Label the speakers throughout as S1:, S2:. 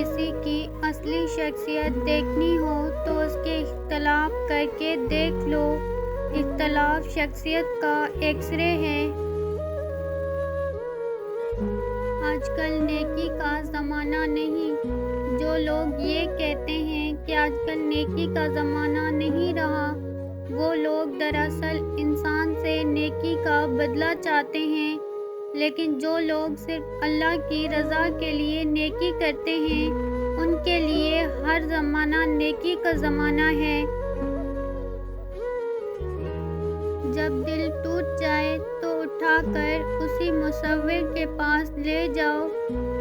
S1: کسی کی اصلی شخصیت دیکھنی ہو تو اس کے اختلاف کر کے دیکھ لو۔ اختلاف شخصیت کا ایکس رے ہے۔ آج کل نیکی کا زمانہ نہیں۔ جو لوگ یہ کہتے ہیں کہ آج کل نیکی کا زمانہ نہیں رہا، وہ لوگ دراصل انسان سے نیکی کا بدلہ چاہتے ہیں۔ لیکن جو لوگ صرف اللہ کی رضا کے لیے نیکی کرتے ہیں، ان کے لیے ہر زمانہ نیکی کا زمانہ ہے۔ جب دل ٹوٹ جائے تو اٹھا کر اسی مصور کے پاس لے جاؤ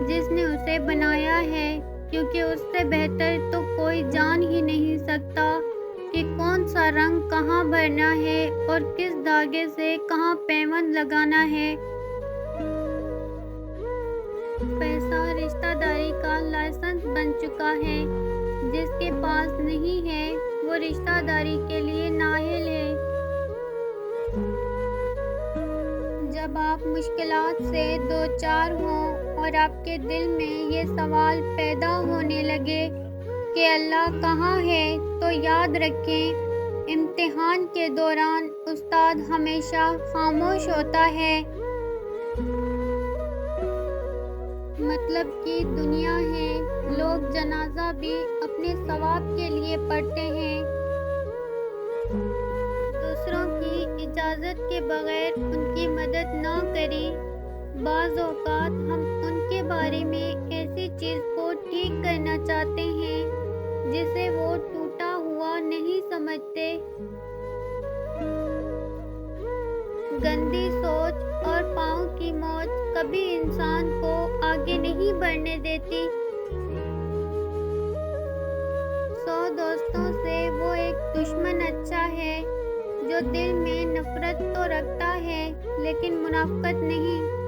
S1: جس نے اسے بنایا ہے، کیونکہ اس سے بہتر تو کوئی جان ہی نہیں سکتا کہ کون سا رنگ کہاں بھرنا ہے اور کس دھاگے سے کہاں پیوند لگانا ہے۔ پیسہ رشتہ داری کا لائسنس بن چکا ہے۔ جس کے پاس نہیں ہے وہ رشتہ داری کے لیے نااہل ہے۔ جب آپ مشکلات سے دوچار ہوں اور آپ کے دل میں یہ سوال پیدا ہونے لگے کہ اللہ کہاں ہے، تو یاد رکھیں امتحان کے دوران استاد ہمیشہ خاموش ہوتا ہے۔ مطلب کی دنیا ہے۔ لوگ جنازہ بھی اپنے ثواب کے لیے پڑھتے ہیں۔ دوسروں کی اجازت کے بغیر ان کی مدد نہ کریں۔ بعض اوقات ہم ان کے بارے میں ایسی چیز کو ٹھیک کرنا چاہتے ہیں جسے وہ ٹوٹا ہوا نہیں سمجھتے۔ گندی سوچ اور پاؤں کی موچ کبھی انسان کو آگے نہیں بڑھنے دیتی۔ 100 دوستوں سے وہ ایک دشمن اچھا ہے جو دل میں نفرت تو رکھتا ہے لیکن منافقت نہیں۔